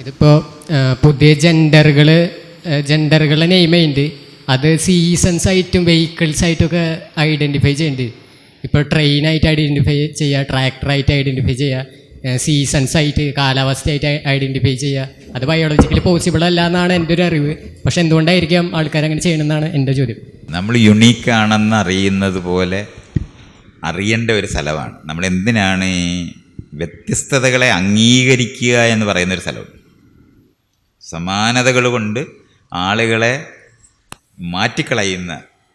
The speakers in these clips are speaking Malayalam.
ഇതിപ്പോൾ പുതിയ ജെൻഡറുകളെ നെയിം ചെയ്യുന്നുണ്ട്. അത് സീസൺസ് ആയിട്ടും വെഹിക്കിൾസ് ആയിട്ടൊക്കെ ഐഡൻറ്റിഫൈ ചെയ്യുന്നുണ്ട്. ഇപ്പോൾ ട്രെയിനായിട്ട് ഐഡൻറ്റിഫൈ ചെയ്യുക, ട്രാക്ടറായിട്ട് ഐഡൻറ്റിഫൈ ചെയ്യുക, സീസൺസ് ആയിട്ട് കാലാവസ്ഥയായിട്ട് ഐഡൻറ്റിഫൈ ചെയ്യുക. അത് ബയോളജിക്കലി പോസിബിൾ അല്ല എന്നാണ് എൻ്റെ ഒരു അറിവ്. പക്ഷെ എന്തുകൊണ്ടായിരിക്കാം ആൾക്കാർ അങ്ങനെ ചെയ്യണമെന്നാണ് എൻ്റെ ചോദ്യം. നമ്മൾ യുണീക്കാണെന്ന് അറിയുന്നത് പോലെ അറിയേണ്ട ഒരു സ്ഥലമാണ്. നമ്മൾ എന്തിനാണ് ഈ വ്യത്യസ്തതകളെ അംഗീകരിക്കുക എന്ന് പറയുന്നൊരു സ്ഥലമുണ്ട്. സമാനതകൾ കൊണ്ട് ആളുകളെ മാറ്റിക്കളയുന്ന,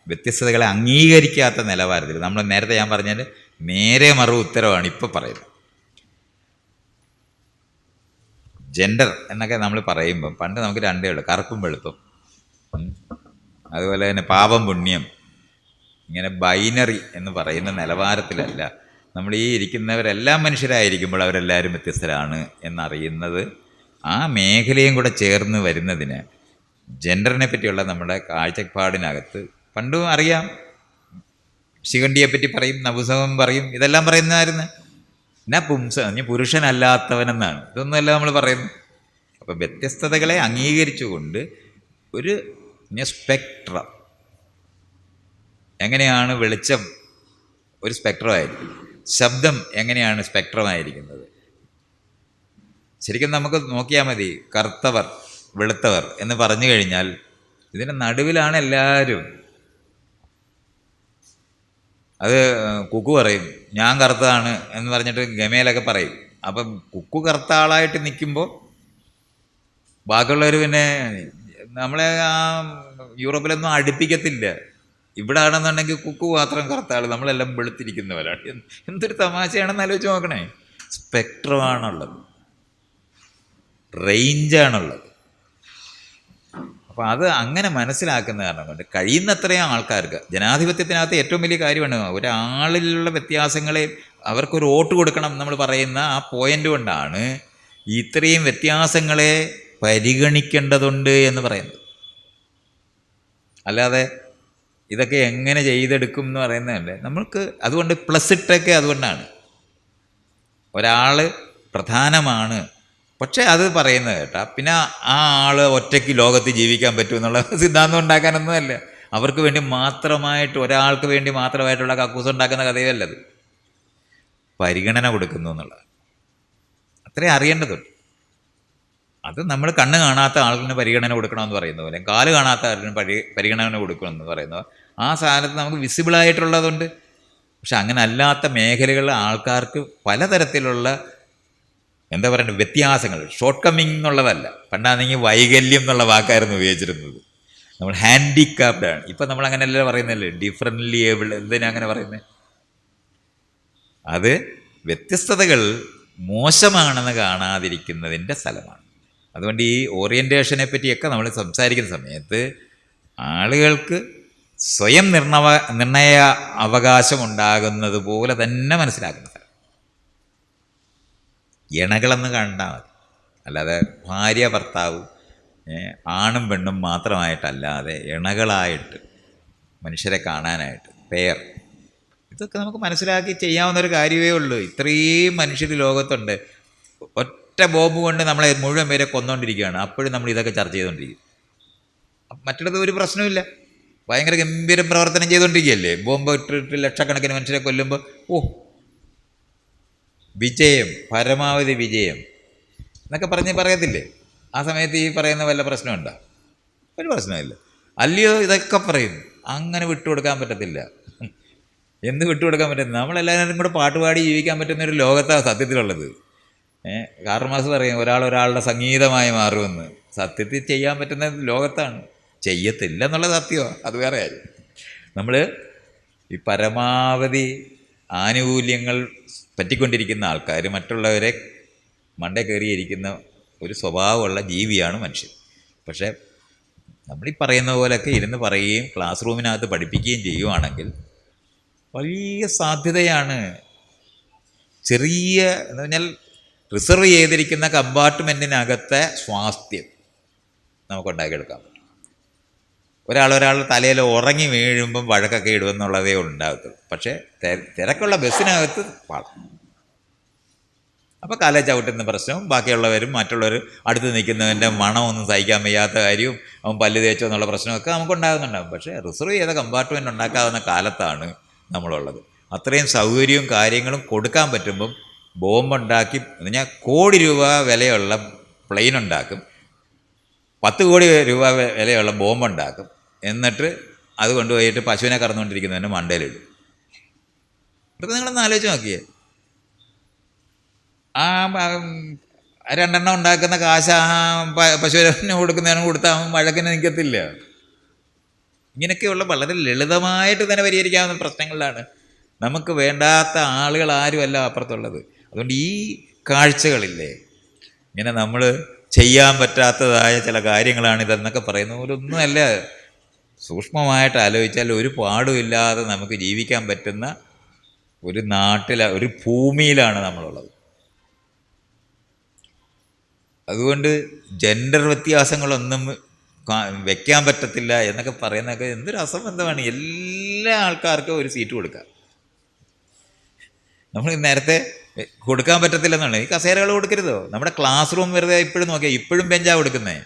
വ്യത്യസ്തതകളെ അംഗീകരിക്കാത്ത നിലവാരത്തിൽ നമ്മൾ നേരത്തെ ഞാൻ പറഞ്ഞാൽ നേരെ മറു ഉത്തരവാണ് ഇപ്പോൾ പറയുന്നത്. ജെൻഡർ എന്നൊക്കെ നമ്മൾ പറയുമ്പം പണ്ട് നമുക്ക് രണ്ടേ ഉള്ളൂ, കറുപ്പും വെളുപ്പും, അതുപോലെ തന്നെ പാപം പുണ്യം, ഇങ്ങനെ ബൈനറി എന്ന് പറയുന്ന നിലവാരത്തിലല്ല നമ്മൾ ഈ ഇരിക്കുന്നവരെല്ലാം മനുഷ്യരായിരിക്കുമ്പോൾ അവരെല്ലാവരും വ്യത്യസ്തരാണ് എന്നറിയുന്നത്. ആ മേഖലയും കൂടെ ചേർന്ന് വരുന്നതിന് ജെൻഡറിനെ പറ്റിയുള്ള നമ്മുടെ കാഴ്ചപ്പാടിനകത്ത് പണ്ടും അറിയാം. ശിഖണ്ഡിയെപ്പറ്റി പറയും, നപുംസകം പറയും, ഇതെല്ലാം പറയുന്നതായിരുന്നു. എന്നാ നീ പുരുഷനല്ലാത്തവനെന്നാണ്. ഇതൊന്നുമല്ല നമ്മൾ പറയുന്നത്. അപ്പം വ്യത്യസ്തതകളെ അംഗീകരിച്ചുകൊണ്ട് ഒരു സ്പെക്ട്രം, എങ്ങനെയാണ് വെളിച്ചം ഒരു സ്പെക്ട്രമായിരിക്കും, ശബ്ദം എങ്ങനെയാണ് സ്പെക്ട്രമായിരിക്കുന്നത്. ശരിക്കും നമുക്ക് നോക്കിയാൽ മതി, കറുത്തവർ വെളുത്തവർ എന്ന് പറഞ്ഞു കഴിഞ്ഞാൽ ഇതിൻ്റെ നടുവിലാണ് എല്ലാവരും. അത് കുക്കു പറയും ഞാൻ കറുത്തതാണ് എന്ന് പറഞ്ഞിട്ട് ഗമയിലൊക്കെ പറയും. അപ്പം കുക്കു കറുത്ത ആളായിട്ട് നിൽക്കുമ്പോൾ ബാക്കിയുള്ളവർ പിന്നെ നമ്മളെ ആ യൂറോപ്പിലൊന്നും അടുപ്പിക്കത്തില്ല. ഇവിടെ ആണെന്നുണ്ടെങ്കിൽ കുക്കു മാത്രം കറുത്ത ആൾ, നമ്മളെല്ലാം വെളുത്തിരിക്കുന്നവരാണ്. എന്തൊരു തമാശയാണെന്ന് ആലോചിച്ച് നോക്കണേ. സ്പെക്ട്രമാണുള്ളത്, റേഞ്ചാണുള്ളത്. അപ്പോൾ അത് അങ്ങനെ മനസ്സിലാക്കുന്ന കാരണം കൊണ്ട് കഴിയുന്നത്രയും ആൾക്കാർക്ക്, ജനാധിപത്യത്തിനകത്ത് ഏറ്റവും വലിയ കാര്യമാണ് ഒരാളിലുള്ള വ്യത്യാസങ്ങളെ അവർക്കൊരു വോട്ട് കൊടുക്കണം നമ്മൾ പറയുന്ന ആ പോയിൻ്റ് കൊണ്ടാണ് ഇത്രയും വ്യത്യാസങ്ങളെ പരിഗണിക്കേണ്ടതുണ്ട് എന്ന് പറയുന്നത്. അല്ലാതെ ഇതൊക്കെ എങ്ങനെ ചെയ്തെടുക്കും എന്ന് പറയുന്നതല്ലേ നമ്മൾക്ക്. അതുകൊണ്ട് പ്ലസ് ഇട്ടൊക്കെ അതുകൊണ്ടാണ് ഒരാൾ പ്രധാനമാണ്. പക്ഷേ അത് പറയുന്നത് കേട്ടാ പിന്നെ ആ ആൾ ഒറ്റയ്ക്ക് ലോകത്ത് ജീവിക്കാൻ പറ്റുമെന്നുള്ള സിദ്ധാന്തം ഉണ്ടാക്കാനൊന്നുമല്ല. അവർക്ക് വേണ്ടി മാത്രമായിട്ട്, ഒരാൾക്ക് വേണ്ടി മാത്രമായിട്ടുള്ള കക്കൂസ് ഉണ്ടാക്കുന്ന കഥയല്ലത്. പരിഗണന കൊടുക്കുന്നു എന്നുള്ളത് അത്രയും അറിയേണ്ടതുണ്ട്. അത് നമ്മൾ കണ്ണ് കാണാത്ത ആളിന് പരിഗണന കൊടുക്കണമെന്ന് പറയുന്ന പോലെ, കാല് കാണാത്ത ആളിന് പരിഗണന കൊടുക്കണമെന്ന് പറയുന്നത് ആ സാധനത്ത് നമുക്ക് വിസിബിളായിട്ടുള്ളതുണ്ട്. പക്ഷെ അങ്ങനെ അല്ലാത്ത മേഖലകളിലെ ആൾക്കാർക്ക് പലതരത്തിലുള്ള എന്താ പറയുക വ്യത്യാസങ്ങൾ, ഷോർട്ട് കമ്മിങ് എന്നുള്ളതല്ല. പണ്ടാണെങ്കിൽ വൈകല്യം എന്നുള്ള വാക്കായിരുന്നു ഉപയോഗിച്ചിരുന്നത്. നമ്മൾ ഹാൻഡിക്യാപ്ഡ് ആണ്. ഇപ്പം നമ്മൾ അങ്ങനെയല്ല പറയുന്നല്ലേ, ഡിഫറൻ്റ്ലി ഏബിൾഡ്. എന്തിനാ അങ്ങനെ പറയുന്നത്? അത് വ്യത്യസ്തതകൾ മോശമാണെന്ന് കാണാതിരിക്കുന്നതിൻ്റെ സ്ഥലമാണ്. അതുകൊണ്ട് ഈ ഓറിയൻറ്റേഷനെ പറ്റിയൊക്കെ നമ്മൾ സംസാരിക്കുന്ന സമയത്ത് ആളുകൾക്ക് സ്വയം നിർണയ അവകാശം ഉണ്ടാകുന്നത് പോലെ തന്നെ മനസ്സിലാക്കുന്നത് ഇണകളെന്ന് കണ്ടാൽ മതി. അല്ലാതെ ഭാര്യ ഭർത്താവ് ആണും പെണ്ണും മാത്രമായിട്ടല്ലാതെ ഇണകളായിട്ട് മനുഷ്യരെ കാണാനായിട്ട് പെയർ, ഇതൊക്കെ നമുക്ക് മനസ്സിലാക്കി ചെയ്യാവുന്നൊരു കാര്യമേ ഉള്ളൂ. ഇത്രയും മനുഷ്യർ ലോകത്തുണ്ട്. ഒറ്റ ബോംബ് കൊണ്ട് നമ്മളെ മുഴുവൻ പേരെ കൊന്നുകൊണ്ടിരിക്കുകയാണ്. അപ്പോഴും നമ്മൾ ഇതൊക്കെ ചർച്ച ചെയ്തുകൊണ്ടിരിക്കും. മറ്റിടത്ത് ഒരു പ്രശ്നമില്ല, ഭയങ്കര ഗംഭീരം പ്രവർത്തനം ചെയ്തുകൊണ്ടിരിക്കുകയല്ലേ. ബോംബ് ഇട്ടിട്ട് ലക്ഷക്കണക്കിന് മനുഷ്യരെ കൊല്ലുമ്പോൾ വിജയം, പരമാവധി വിജയം എന്നൊക്കെ പറയത്തില്ലേ? ആ സമയത്ത് ഈ പറയുന്ന വല്ല പ്രശ്നമുണ്ടോ? ഒരു പ്രശ്നമില്ല. അല്ലയോ ഇതൊക്കെ പറയുന്നു. അങ്ങനെ വിട്ടുകൊടുക്കാൻ പറ്റത്തില്ല. എന്ത് വിട്ടുകൊടുക്കാൻ പറ്റുന്നത്? നമ്മളെല്ലാവരും കൂടെ പാട്ടുപാടി ജീവിക്കാൻ പറ്റുന്നൊരു ലോകത്താണ് സത്യത്തിലുള്ളത്. കാർമാസ് പറയും ഒരാളുടെ സംഗീതമായി മാറുമെന്ന്. സത്യത്തിൽ ചെയ്യാൻ പറ്റുന്ന ലോകത്താണ്. ചെയ്യത്തില്ല എന്നുള്ള സത്യമാണ്, അത് വേറെ കാര്യം. നമ്മൾ ഈ പരമാവധി ആനുകൂല്യങ്ങൾ പറ്റിക്കൊണ്ടിരിക്കുന്ന ആൾക്കാർ മറ്റുള്ളവരെ മണ്ടേ കയറിയിരിക്കുന്ന ഒരു സ്വഭാവമുള്ള ജീവിയാണ് മനുഷ്യൻ. പക്ഷേ നമ്മളീ പറയുന്ന പോലെയൊക്കെ ഇരുന്ന് പറയുകയും ക്ലാസ് റൂമിനകത്ത് പഠിപ്പിക്കുകയും ചെയ്യുവാണെങ്കിൽ വലിയ സാധ്യതയാണ്. ചെറിയ എന്ന് പറഞ്ഞാൽ റിസർവ് ചെയ്തിരിക്കുന്ന കമ്പാർട്ട്മെൻറ്റിനകത്തെ സ്വാസ്ഥ്യം നമുക്കുണ്ടാക്കിയെടുക്കാൻ പറ്റും. ഒരാളുടെ തലയിൽ ഉറങ്ങി വീഴുമ്പം വഴക്കൊക്കെ ഇടുമെന്നുള്ളതേ ഉണ്ടാകത്തുള്ളൂ. പക്ഷേ തിരക്കുള്ള ബസ്സിനകത്ത് പാടാം. അപ്പോൾ കാലേ ചവിട്ടുന്ന പ്രശ്നവും ബാക്കിയുള്ളവരും മറ്റുള്ളവരും അടുത്ത് നിൽക്കുന്നവൻ്റെ മണമൊന്നും സഹിക്കാൻ വയ്യാത്ത കാര്യവും അവൻ പല്ല് തേച്ചോ എന്നുള്ള പ്രശ്നമൊക്കെ നമുക്കുണ്ടാകുന്നുണ്ടാകും. പക്ഷേ റിസർവ് ചെയ്ത കമ്പാർട്ട്മെൻ്റ് ഉണ്ടാക്കാവുന്ന കാലത്താണ് നമ്മളുള്ളത്. അത്രയും സൗകര്യവും കാര്യങ്ങളും കൊടുക്കാൻ പറ്റുമ്പം ബോംബുണ്ടാക്കി ഞാൻ കോടി രൂപ വിലയുള്ള പ്ലെയിൻ ഉണ്ടാക്കും, 10 കോടി രൂപ വിലയുള്ള ബോംബുണ്ടാക്കും, എന്നിട്ട് അത് കൊണ്ടുപോയിട്ട് പശുവിനെ കറന്നുകൊണ്ടിരിക്കുന്നതിന് മണ്ടയിലിടും. ഇതൊക്കെ നിങ്ങളൊന്ന് ആലോചിച്ച് നോക്കിയേ. ആ 2 ഉണ്ടാക്കുന്ന കാശ് ആ പശുവിന് കൊടുക്കുന്നതിനും കൊടുത്താൽ അവൻ വഴക്കിന് നിൽക്കത്തില്ല. ഇങ്ങനെയൊക്കെയുള്ള വളരെ ലളിതമായിട്ട് തന്നെ പരിഹരിക്കാവുന്ന പ്രശ്നങ്ങളിലാണ്. നമുക്ക് വേണ്ടാത്ത ആളുകൾ ആരുമല്ല അപ്പുറത്തുള്ളത്. അതുകൊണ്ട് ഈ കാഴ്ചകളില്ലേ, ഇങ്ങനെ നമ്മൾ ചെയ്യാൻ പറ്റാത്തതായ ചില കാര്യങ്ങളാണിതെന്നൊക്കെ പറയുന്ന പോലൊന്നുമല്ല. സൂക്ഷ്മമായിട്ട് ആലോചിച്ചാൽ ഒരു പാടുമില്ലാതെ നമുക്ക് ജീവിക്കാൻ പറ്റുന്ന ഒരു ഒരു ഭൂമിയിലാണ് നമ്മളുള്ളത്. അതുകൊണ്ട് ജെൻഡർ വ്യത്യാസങ്ങളൊന്നും വെക്കാൻ പറ്റത്തില്ല എന്നൊക്കെ പറയുന്നതൊക്കെ എന്തൊരു അസംബന്ധമാണ്. എല്ലാ ആൾക്കാർക്കും ഒരു സീറ്റ് കൊടുക്കാം. നമ്മൾ നേരത്തെ കൊടുക്കാൻ പറ്റത്തില്ലെന്നാണ്. ഈ കസേരകൾ കൊടുക്കരുതോ? നമ്മുടെ ക്ലാസ് റൂം വെറുതെ ഇപ്പോഴും നോക്കിയാൽ ഇപ്പോഴും ബെഞ്ചാണ് കൊടുക്കുന്നത്.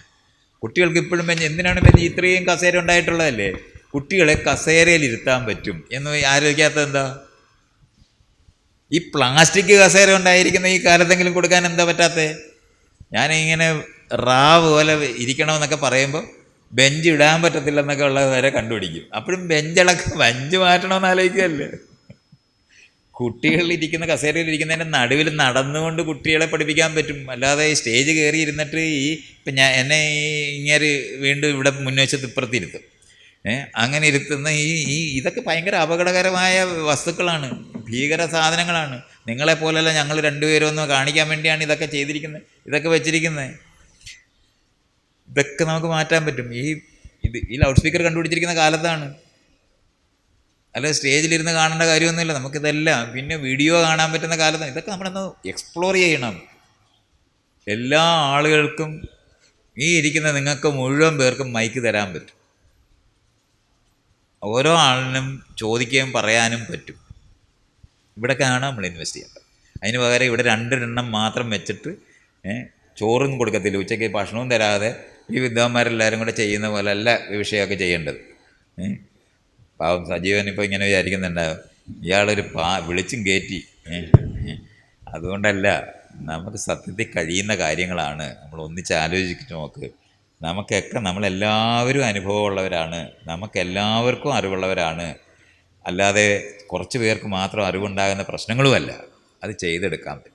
കുട്ടികൾക്ക് ഇപ്പോഴും ബെഞ്ച്. എന്തിനാണ് ബെഞ്ച്? ഇത്രയും കസേര ഉണ്ടായിട്ടുള്ളതല്ലേ. കുട്ടികളെ കസേരയിൽ ഇരുത്താൻ പറ്റും എന്ന് ആലോചിക്കാത്തത് എന്താ? ഈ പ്ലാസ്റ്റിക് കസേര ഉണ്ടായിരിക്കുന്ന ഈ കാലത്തെങ്കിലും കൊടുക്കാൻ എന്താ പറ്റാത്തത്? ഞാനിങ്ങനെ പോലെ ഇരിക്കണമെന്നൊക്കെ പറയുമ്പോൾ ബെഞ്ച് ഇടാൻ പറ്റത്തില്ലെന്നൊക്കെ ഉള്ളത് വരെ കണ്ടുപിടിക്കും. അപ്പോഴും ബെഞ്ച് മാറ്റണമെന്ന് ആലോചിക്കുകയല്ലേ. കുട്ടികളിരിക്കുന്ന കസേരയിൽ ഇരിക്കുന്നതിൻ്റെ നടുവിൽ നടന്നുകൊണ്ട് കുട്ടികളെ പഠിപ്പിക്കാൻ പറ്റും. അല്ലാതെ ഈ സ്റ്റേജ് കയറി ഇരുന്നിട്ട് ഇപ്പം എന്നെ ഇങ്ങനെ വീണ്ടും ഇവിടെ മുൻവശത്ത് ഇപ്പുറത്തിരുത്തും. അങ്ങനെ ഇരുത്തുന്ന ഇതൊക്കെ ഭയങ്കര അപകടകരമായ വസ്തുക്കളാണ്, ഭീകര സാധനങ്ങളാണ്. നിങ്ങളെപ്പോലെയല്ല ഞങ്ങൾ രണ്ടുപേരും ഒന്ന് കാണിക്കാൻ വേണ്ടിയാണ് ഇതൊക്കെ ചെയ്തിരിക്കുന്നത്, ഇതൊക്കെ വെച്ചിരിക്കുന്നത്. ഇതൊക്കെ നമുക്ക് മാറ്റാൻ പറ്റും. ഈ ലൗഡ് സ്പീക്കർ കണ്ടുപിടിച്ചിരിക്കുന്ന കാലത്താണ്. അല്ല സ്റ്റേജിലിരുന്ന് കാണേണ്ട കാര്യമൊന്നുമില്ല. നമുക്കിതെല്ലാം പിന്നെ വീഡിയോ കാണാൻ പറ്റുന്ന കാലത്താണ്. ഇതൊക്കെ നമ്മളൊന്ന് എക്സ്പ്ലോർ ചെയ്യണം. എല്ലാ ആളുകൾക്കും ഇരിക്കുന്ന നിങ്ങൾക്ക് മുഴുവൻ പേർക്കും മൈക്ക് തരാൻ പറ്റും. ഓരോ ആളിനും ചോദിക്കുകയും പറയാനും പറ്റും. ഇവിടെയൊക്കെയാണ് നമ്മൾ ഇൻവെസ്റ്റ് ചെയ്യേണ്ടത്. അതിന് പകരം ഇവിടെ 2 മാത്രം വെച്ചിട്ട് ചോറൊന്നും കൊടുക്കത്തില്ല, ഉച്ചയ്ക്ക് ഭക്ഷണവും തരാതെ ഈ വിദ്വാന്മാരെല്ലാവരും കൂടെ ചെയ്യുന്ന പോലെ അല്ല ഈ വിഷയമൊക്കെ ചെയ്യേണ്ടത്. പാവം സജീവൻ ഇപ്പോൾ ഇങ്ങനെ വിചാരിക്കുന്നുണ്ടാവും, ഇയാളൊരു വിളിച്ചും കയറ്റി. അതുകൊണ്ടല്ല, നമുക്ക് സത്യത്തിൽ കഴിയുന്ന കാര്യങ്ങളാണ്. നമ്മൾ ഒന്നിച്ച് ആലോചിച്ചിട്ട് നോക്ക്. നമുക്കൊക്കെ നമ്മളെല്ലാവരും അനുഭവമുള്ളവരാണ്, നമുക്കെല്ലാവർക്കും അറിവുള്ളവരാണ്. അല്ലാതെ കുറച്ച് പേർക്ക് മാത്രം അറിവുണ്ടാകുന്ന പ്രശ്നങ്ങളുമല്ല. അത് ചെയ്തെടുക്കാൻ പറ്റും.